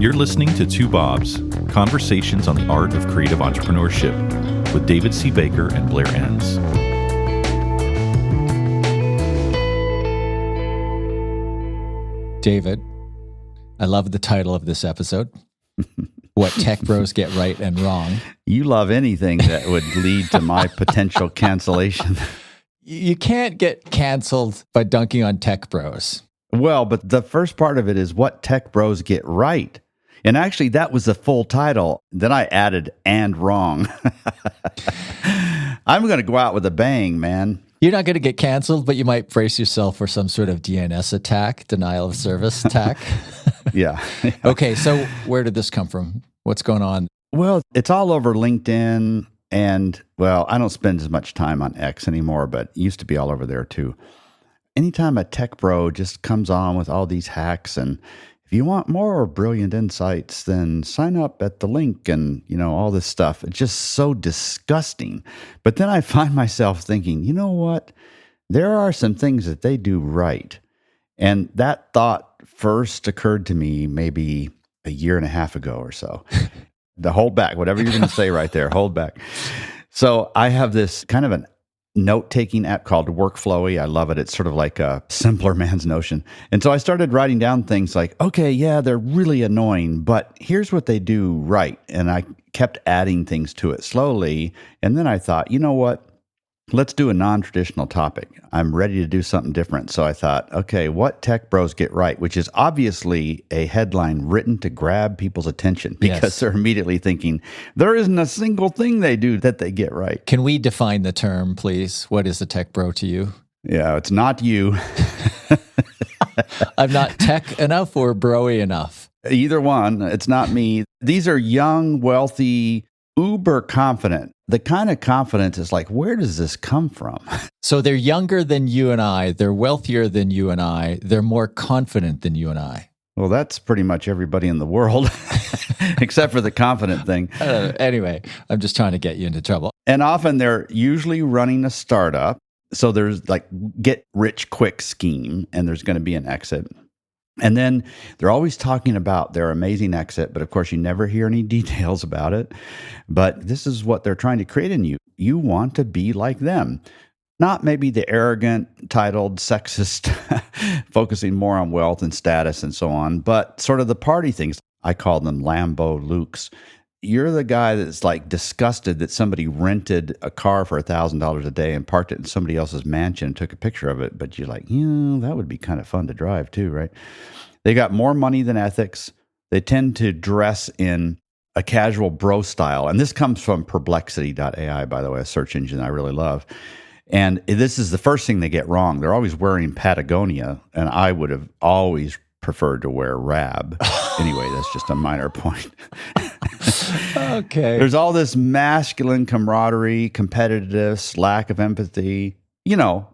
You're listening to Two Bobs, conversations on the art of creative entrepreneurship with David C. Baker and Blair Enns. David, I love the title of this episode, What Tech Bros Get Right and Wrong. You love anything that would lead to my potential cancellation. You can't get canceled by dunking on tech bros. Well, but the first part of it is what tech bros get right. And actually, that was the full title. Then I added "and wrong." I'm going to go out with a bang, man. You're not going to get canceled, but you might brace yourself for some sort of DNS attack, denial of service attack. Yeah. Okay, so where did this come from? What's going on? Well, it's all over LinkedIn. And, well, I don't spend as much time on X anymore, but it used to be all over there too. Anytime a tech bro just comes on with all these hacks, and if you want more brilliant insights, then sign up at the link and, all this stuff. It's just so disgusting. But then I find myself thinking, you know what? There are some things that they do right. And that thought first occurred to me maybe a year and a half ago or so. To hold back, whatever you're going to say right there, hold back. So I have this kind of a note-taking app called Workflowy. I love it. It's sort of like a simpler man's Notion. And so I started writing down things like, okay, yeah, they're really annoying, but here's what they do right. And I kept adding things to it slowly. And then I thought, you know what? Let's do a non-traditional topic. I'm ready to do something different. So I thought, okay, what tech bros get right, which is obviously a headline written to grab people's attention because they're immediately thinking, there isn't a single thing they do that they get right. Can we define the term, please? What is a tech bro to you? Yeah, it's not you. I'm not tech enough or broy enough. Either one. It's not me. These are young, wealthy, uber confident. The kind of confidence is like, where does this come from? So they're younger than you and I. They're wealthier than you and I. They're more confident than you and I. Well, that's pretty much everybody in the world, except for the confident thing. Anyway, I'm just trying to get you into trouble. And often they're usually running a startup. So there's like get rich quick scheme, and there's going to be an exit. And then they're always talking about their amazing exit, but of course you never hear any details about it. But this is what they're trying to create in you. You want to be like them. Not maybe the arrogant, titled, sexist, focusing more on wealth and status and so on, but sort of the party things. I call them Lambo Lukes. You're the guy that's like disgusted that somebody rented a car for $1,000 a day and parked it in somebody else's mansion and took a picture of it. But you're like, that would be kind of fun to drive too, right? They got more money than ethics. They tend to dress in a casual bro style. And this comes from Perplexity.ai, by the way, a search engine I really love. And this is the first thing they get wrong. They're always wearing Patagonia, and I would have always preferred to wear Rab. Anyway, that's just a minor point. Okay. There's all this masculine camaraderie, competitiveness, lack of empathy.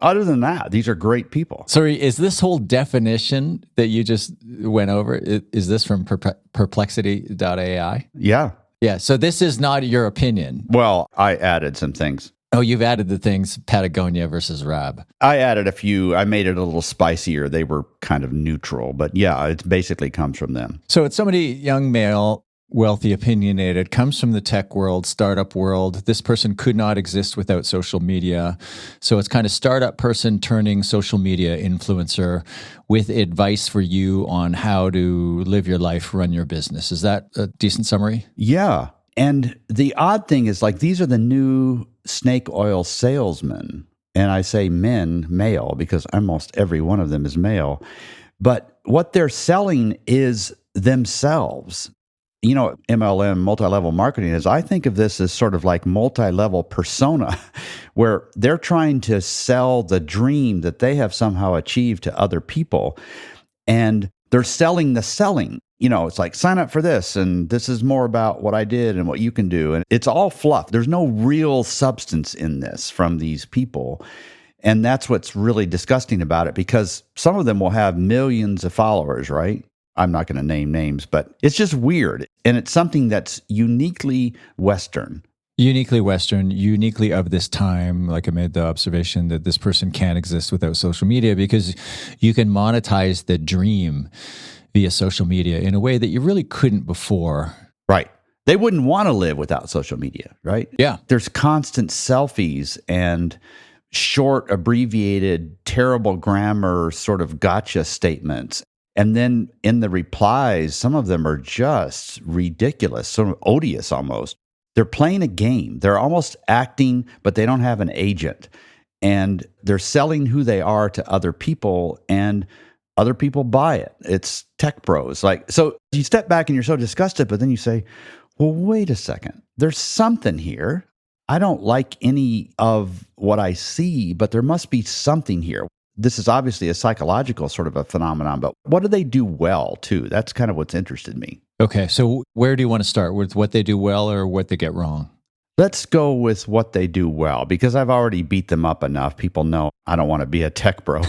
Other than that, these are great people. Sorry, is this whole definition that you just went over, is this from Perplexity.ai? Yeah. Yeah, so this is not your opinion. Well, I added some things. Oh, you've added the things Patagonia versus Rab. I added a few. I made it a little spicier. They were kind of neutral, but yeah, it basically comes from them. So it's somebody, young male, wealthy, opinionated, comes from the tech world, startup world. This person could not exist without social media. So it's kind of startup person turning social media influencer with advice for you on how to live your life, run your business. Is that a decent summary? Yeah. And the odd thing is, like, these are the new snake oil salesmen. And I say men, male, because almost every one of them is male. But what they're selling is themselves. MLM, multi-level marketing, is I think of this as sort of like multi-level persona, where they're trying to sell the dream that they have somehow achieved to other people. And they're selling the selling. It's like, sign up for this, and this is more about what I did and what you can do. And it's all fluff. There's no real substance in this from these people. And that's what's really disgusting about it, because some of them will have millions of followers, right? I'm not going to name names, but it's just weird. And it's something that's uniquely Western. Uniquely Western, uniquely of this time. Like I made the observation that this person can't exist without social media because you can monetize the dream via social media in a way that you really couldn't before. Right. They wouldn't want to live without social media, right? Yeah. There's constant selfies and short, abbreviated, terrible grammar sort of gotcha statements. And then in the replies, some of them are just ridiculous, sort of odious almost. They're playing a game. They're almost acting, but they don't have an agent. And they're selling who they are to other people, and other people buy it. It's tech bros. So you step back and you're so disgusted, but then you say, well, wait a second. There's something here. I don't like any of what I see, but there must be something here. This is obviously a psychological sort of a phenomenon, but what do they do well too? That's kind of what's interested me. Okay, so where do you want to start? With what they do well or what they get wrong? Let's go with what they do well, because I've already beat them up enough. People know I don't want to be a tech bro.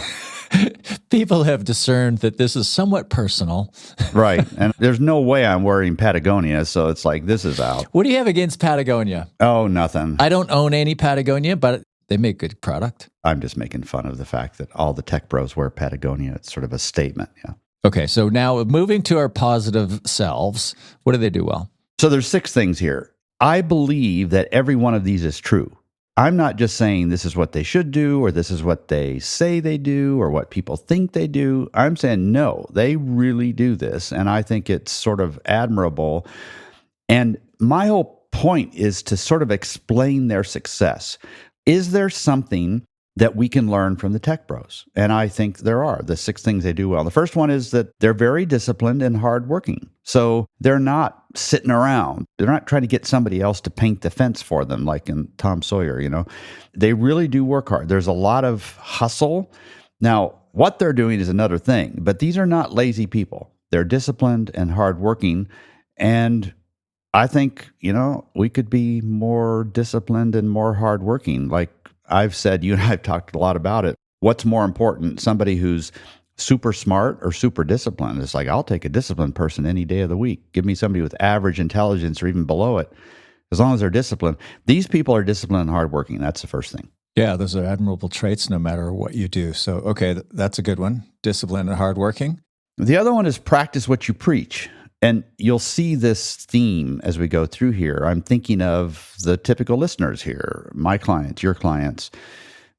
People have discerned that this is somewhat personal. Right. And there's no way I'm wearing Patagonia, so it's like, this is out. What do you have against Patagonia? Oh, nothing. I don't own any Patagonia, but they make good product. I'm just making fun of the fact that all the tech bros wear Patagonia. It's sort of a statement. Yeah. Okay, so now moving to our positive selves, what do they do well? So there's 6 things here. I believe that every one of these is true. I'm not just saying this is what they should do, or this is what they say they do, or what people think they do. I'm saying, no, they really do this. And I think it's sort of admirable. And my whole point is to sort of explain their success. Is there something that we can learn from the tech bros? And I think there are. The 6 things they do well. The first one is that they're very disciplined and hardworking. So they're not sitting around. They're not trying to get somebody else to paint the fence for them, like in Tom Sawyer, you know. They really do work hard. There's a lot of hustle. Now, what they're doing is another thing, but these are not lazy people. They're disciplined and hardworking. And I think, you know, we could be more disciplined and more hardworking. Like I've said, you and I have talked a lot about it. What's more important, somebody who's super smart or super disciplined? It's like, I'll take a disciplined person any day of the week. Give me somebody with average intelligence or even below it, as long as they're disciplined. These people are disciplined and hardworking. That's the first thing. Yeah, those are admirable traits no matter what you do. So, okay, that's a good one. Disciplined and hardworking. The other one is practice what you preach. And you'll see this theme as we go through here. I'm thinking of the typical listeners here, my clients, your clients.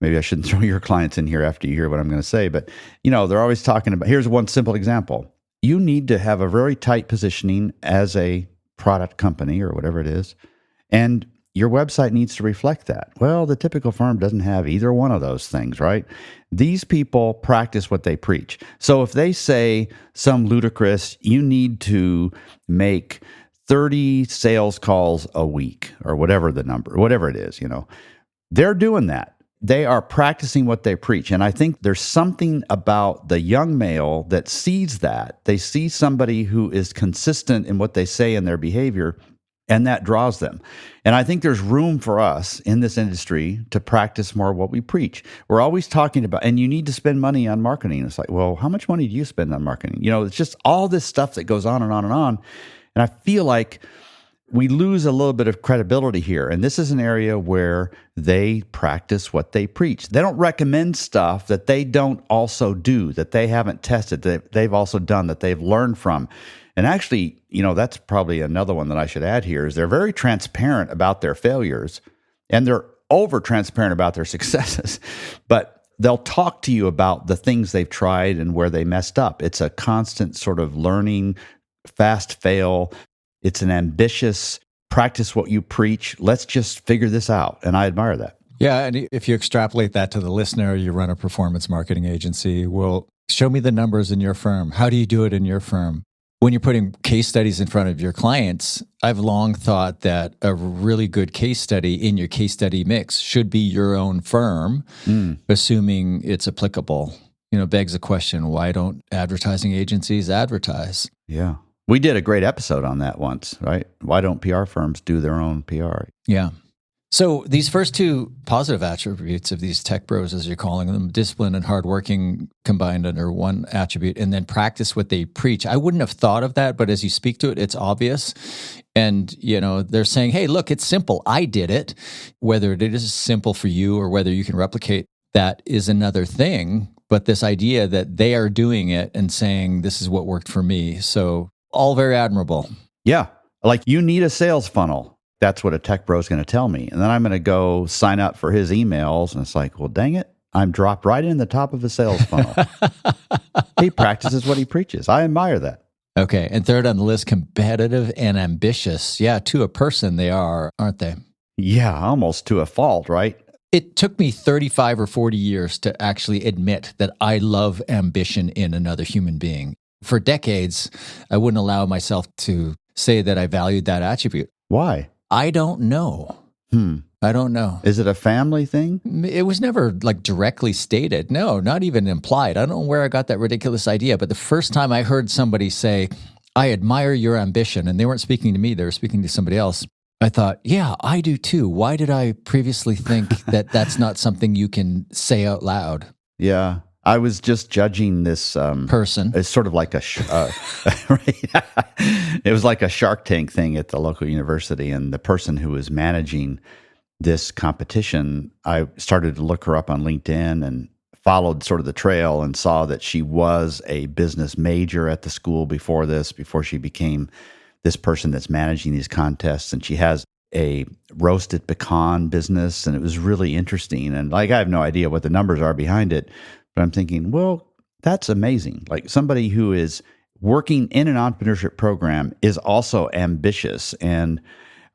Maybe I shouldn't throw your clients in here after you hear what I'm going to say, but you know, they're always talking about, here's one simple example. You need to have a very tight positioning as a product company or whatever it is, and your website needs to reflect that. Well, the typical firm doesn't have either one of those things, right? These people practice what they preach. So if they say some ludicrous, you need to make 30 sales calls a week or whatever the number, whatever it is, you know, they're doing that. They are practicing what they preach. And I think there's something about the young male that sees that. They see somebody who is consistent in what they say and their behavior, and that draws them. And I think there's room for us in this industry to practice more what we preach. We're always talking about, and you need to spend money on marketing. It's like, well, how much money do you spend on marketing? You know, it's just all this stuff that goes on and on and on. And I feel like we lose a little bit of credibility here. And this is an area where they practice what they preach. They don't recommend stuff that they don't also do, that they haven't tested, that they've also done, that they've learned from. And actually, you know, that's probably another one that I should add here is they're very transparent about their failures, and they're over transparent about their successes. But they'll talk to you about the things they've tried and where they messed up. It's a constant sort of learning, fast fail. It's an ambitious practice what you preach. Let's just figure this out. And I admire that. Yeah. And if you extrapolate that to the listener, you run a performance marketing agency. Well, show me the numbers in your firm. How do you do it in your firm? When you're putting case studies in front of your clients, I've long thought that a really good case study in your case study mix should be your own firm, assuming it's applicable. You know, begs the question, why don't advertising agencies advertise? Yeah. We did a great episode on that once, right? Why don't PR firms do their own PR? Yeah. So these first 2 positive attributes of these tech bros, as you're calling them, discipline and hardworking combined under one attribute, and then practice what they preach. I wouldn't have thought of that, but as you speak to it, it's obvious. And, you know, they're saying, hey, look, it's simple. I did it. Whether it is simple for you or whether you can replicate that is another thing. But this idea that they are doing it and saying, this is what worked for me. So all very admirable. Yeah. Like, you need a sales funnel. That's what a tech bro is going to tell me. And then I'm going to go sign up for his emails. And it's like, well, dang it. I'm dropped right in the top of a sales funnel. He practices what he preaches. I admire that. Okay. And third on the list, competitive and ambitious. Yeah, to a person they are, aren't they? Yeah, almost to a fault, right? It took me 35 or 40 years to actually admit that I love ambition in another human being. For decades, I wouldn't allow myself to say that I valued that attribute. Why? I don't know. I don't know. Is it a family thing? It was never like directly stated. No, not even implied. I don't know where I got that ridiculous idea. But the first time I heard somebody say, I admire your ambition, and they weren't speaking to me, they were speaking to somebody else, I thought, yeah, I do too. Why did I previously think that that's not something you can say out loud? Yeah. I was just judging this person. It's sort of like a right? It was like a Shark Tank thing at the local university, and the person who was managing this competition, I started to look her up on LinkedIn and followed sort of the trail and saw that she was a business major at the school before she became this person that's managing these contests. And she has a roasted pecan business, and it was really interesting. And like, I have no idea what the numbers are behind it, but I'm thinking, well, that's amazing. Like, somebody who is working in an entrepreneurship program is also ambitious. And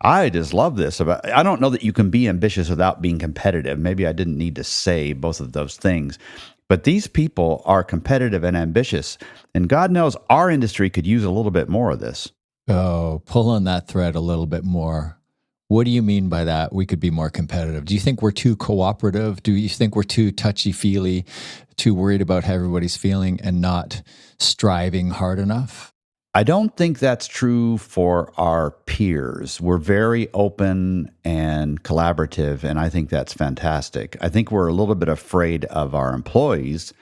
I just love this. I don't know that you can be ambitious without being competitive. Maybe I didn't need to say both of those things. But these people are competitive and ambitious. And God knows our industry could use a little bit more of this. Oh, pull on that thread a little bit more. What do you mean by that? We could be more competitive. Do you think we're too cooperative? Do you think we're too touchy-feely, too worried about how everybody's feeling and not striving hard enough? I don't think that's true for our peers. We're very open and collaborative, and I think that's fantastic. I think we're a little bit afraid of our employees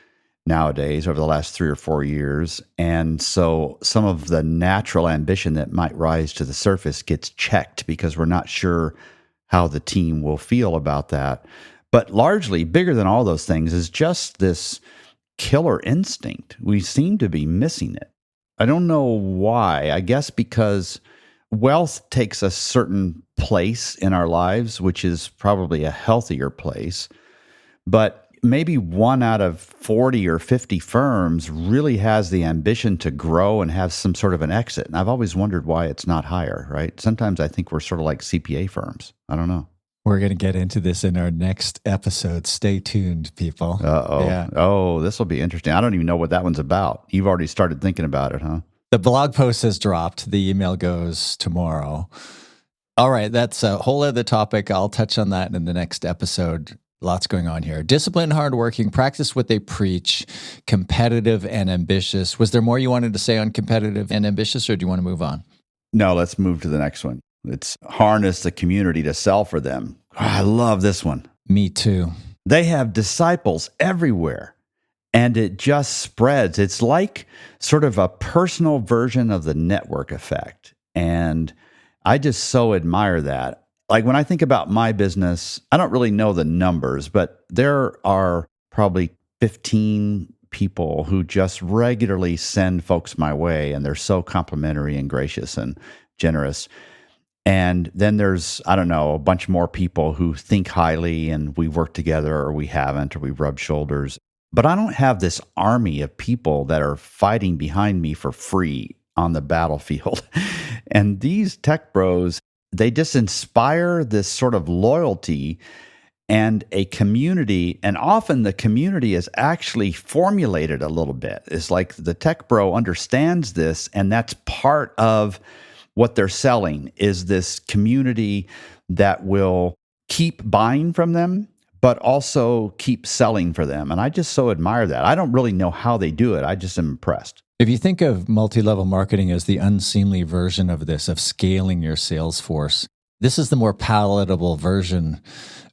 nowadays over the last 3 or 4 years. And so some of the natural ambition that might rise to the surface gets checked because we're not sure how the team will feel about that. But largely, bigger than all those things is just this killer instinct. We seem to be missing it. I don't know why. I guess because wealth takes a certain place in our lives, which is probably a healthier place. But maybe 1 out of 40 or 50 firms really has the ambition to grow and have some sort of an exit. And I've always wondered why it's not higher, right? Sometimes I think we're sort of like CPA firms. I don't know. We're going to get into this in our next episode. Stay tuned, people. Uh-oh. Yeah. Oh, this will be interesting. I don't even know what that one's about. You've already started thinking about it, huh? The blog post has dropped. The email goes tomorrow. All right. That's a whole other topic. I'll touch on that in the next episode. Lots going on here. Disciplined, hardworking, practice what they preach, competitive and ambitious. Was there more you wanted to say on competitive and ambitious, or do you want to move on? No, let's move to the next one. It's harness the community to sell for them. Oh, I love this one. Me too. They have disciples everywhere, and it just spreads. It's like sort of a personal version of the network effect. And I just so admire that. Like, when I think about my business, I don't really know the numbers, but there are probably 15 people who just regularly send folks my way, and they're so complimentary and gracious and generous. And then there's, I don't know, a bunch more people who think highly, and we work together, or we haven't, or we rub shoulders. But I don't have this army of people that are fighting behind me for free on the battlefield. And these tech bros, they just inspire this sort of loyalty and a community. And often the community is actually formulated a little bit. It's like the tech bro understands this, and that's part of what they're selling, is this community that will keep buying from them, but also keep selling for them. And I just so admire that. I don't really know how they do it. I just am impressed. If you think of multi-level marketing as the unseemly version of this, of scaling your sales force, this is the more palatable version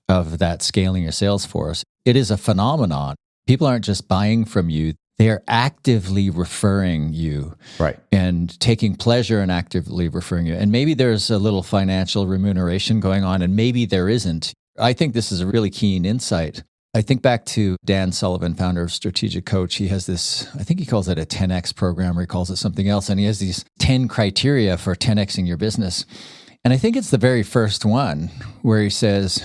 of that scaling your sales force. It is a phenomenon. People aren't just buying from you. They are actively referring you, right, and taking pleasure in actively referring you. And maybe there's a little financial remuneration going on, and maybe there isn't. I think this is a really keen insight. I think back to Dan Sullivan, founder of Strategic Coach. He has this, I think he calls it a 10X program, or he calls it something else. And he has these 10 criteria for 10Xing your business. And I think it's the very first one where he says,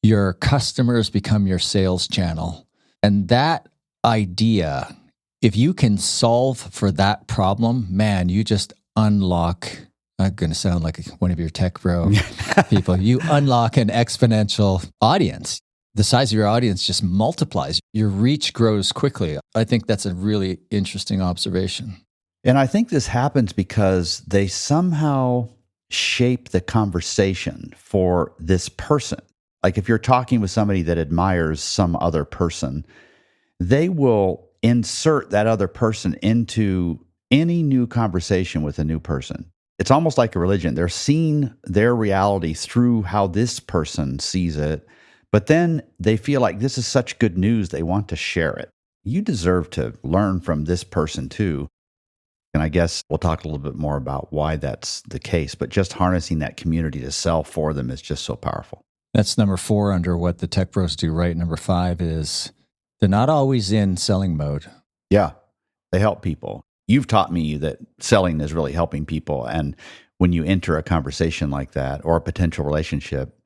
your customers become your sales channel. And that idea, if you can solve for that problem, man, you just unlock, I'm going to sound like one of your tech bro people, you unlock an exponential audience. The size of your audience just multiplies. Your reach grows quickly. I think that's a really interesting observation. And I think this happens because they somehow shape the conversation for this person. Like if you're talking with somebody that admires some other person, they will insert that other person into any new conversation with a new person. It's almost like a religion. They're seeing their reality through how this person sees it. But then they feel like this is such good news, they want to share it. You deserve to learn from this person too. And I guess we'll talk a little bit more about why that's the case. But just harnessing that community to sell for them is just so powerful. That's number 4 under what the tech bros do, right? Number 5 is they're not always in selling mode. Yeah, they help people. You've taught me that selling is really helping people. And when you enter a conversation like that or a potential relationship,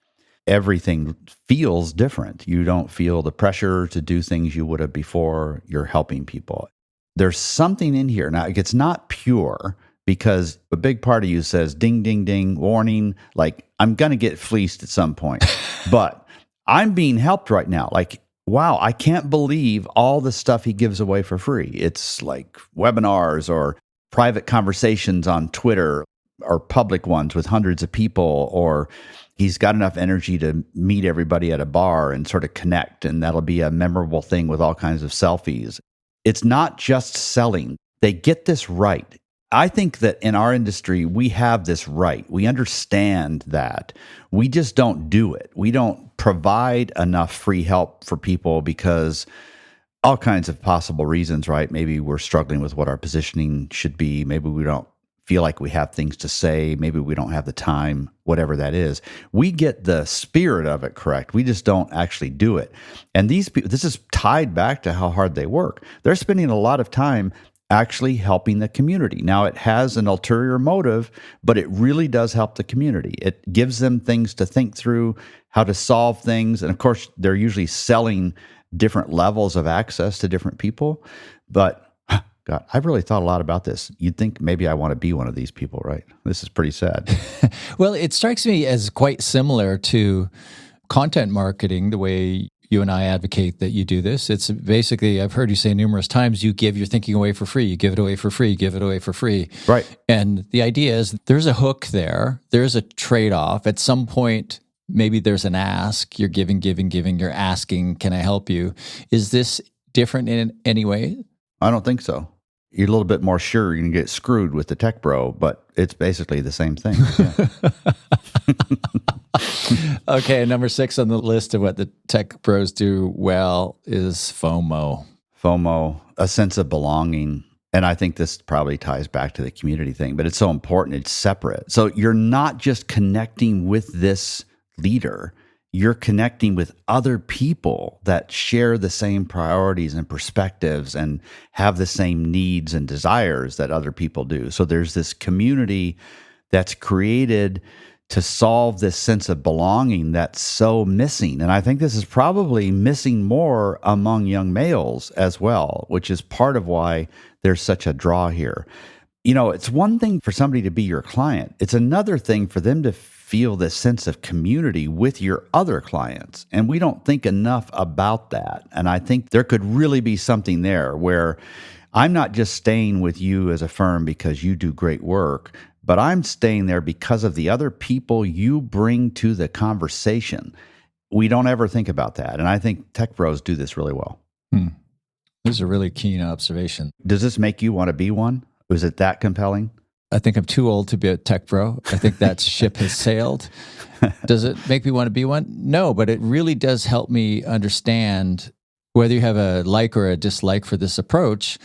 everything feels different. You don't feel the pressure to do things you would have before. You're helping people. There's something in here. Now, it's not pure because a big part of you says, ding, ding, ding, warning, like I'm going to get fleeced at some point. But I'm being helped right now. Like, wow, I can't believe all the stuff he gives away for free. It's like webinars or private conversations on Twitter or public ones with hundreds of people, or he's got enough energy to meet everybody at a bar and sort of connect, and that'll be a memorable thing with all kinds of selfies. It's not just selling. They get this right. I think that in our industry, we have this right. We understand that. We just don't do it. We don't provide enough free help for people because all kinds of possible reasons, right? Maybe we're struggling with what our positioning should be. Maybe we don't feel like we have things to say. Maybe we don't have the time, whatever that is. We get the spirit of it correct. We just don't actually do it. And these people, this is tied back to how hard they work. They're spending a lot of time actually helping the community. Now, it has an ulterior motive, but it really does help the community. It gives them things to think through, how to solve things. And of course, they're usually selling different levels of access to different people. But God, I've really thought a lot about this. You'd think maybe I want to be one of these people, right? This is pretty sad. Well, it strikes me as quite similar to content marketing, the way you and I advocate that you do this. It's basically, I've heard you say numerous times, you give your thinking away for free. You give it away for free. You give it away for free. Right. And the idea is there's a hook there. There's a trade-off. At some point, maybe there's an ask. You're giving. You're asking, can I help you? Is this different in any way? I don't think so. You're a little bit more sure you can get screwed with the tech bro, but it's basically the same thing. Yeah. Okay, number 6 on the list of what the tech bros do well is FOMO. FOMO, a sense of belonging. And I think this probably ties back to the community thing, but it's so important. It's separate. So you're not just connecting with this leader. You're connecting with other people that share the same priorities and perspectives and have the same needs and desires that other people do. So there's this community that's created to solve this sense of belonging that's so missing. And I think this is probably missing more among young males as well, which is part of why there's such a draw here. You know, it's one thing for somebody to be your client. It's another thing for them to feel this sense of community with your other clients. And we don't think enough about that. And I think there could really be something there where I'm not just staying with you as a firm because you do great work, but I'm staying there because of the other people you bring to the conversation. We don't ever think about that. And I think tech bros do this really well. This is a really keen observation. Does this make you want to be one? Was it that compelling? I think I'm too old to be a tech bro. I think that ship has sailed. Does it make me want to be one? No, but it really does help me understand whether you have a like or a dislike for this approach.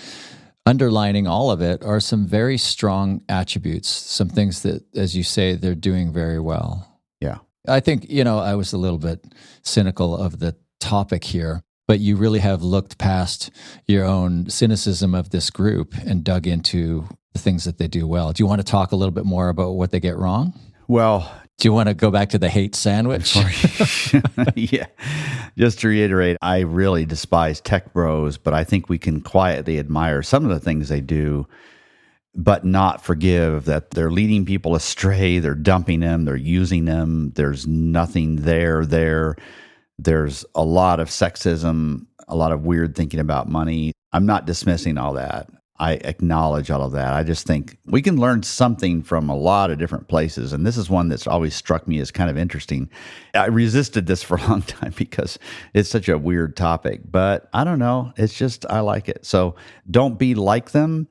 Underlining all of it are some very strong attributes, some things that, as you say, they're doing very well. Yeah. I think, I was a little bit cynical of the topic here. but you really have looked past your own cynicism of this group and dug into the things that they do well. Do you want to talk a little bit more about what they get wrong? Well, do you want to go back to the hate sandwich? Yeah. Just to reiterate, I really despise tech bros, but I think we can quietly admire some of the things they do, but not forgive that they're leading people astray. They're dumping them. They're using them. There's nothing there. There's a lot of sexism, a lot of weird thinking about money. I'm not dismissing all that. I acknowledge all of that. I just think we can learn something from a lot of different places. And this is one that's always struck me as kind of interesting. I resisted this for a long time because it's such a weird topic, but I don't know. It's just, I like it. So don't be like them,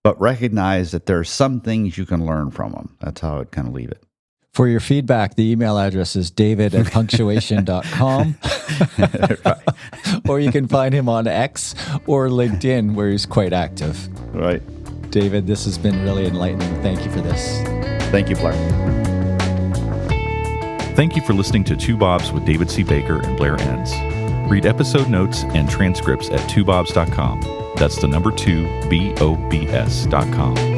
but recognize that there are some things you can learn from them. That's how I'd kind of leave it. For your feedback, the email address is david@punctuation.com. Right. Or you can find him on X or LinkedIn, where he's quite active. Right. David, this has been really enlightening. Thank you for this. Thank you, Blair. Thank you for listening to Two Bobs with David C. Baker and Blair Enns. Read episode notes and transcripts at twobobs.com. That's the number 2, BOBS.com.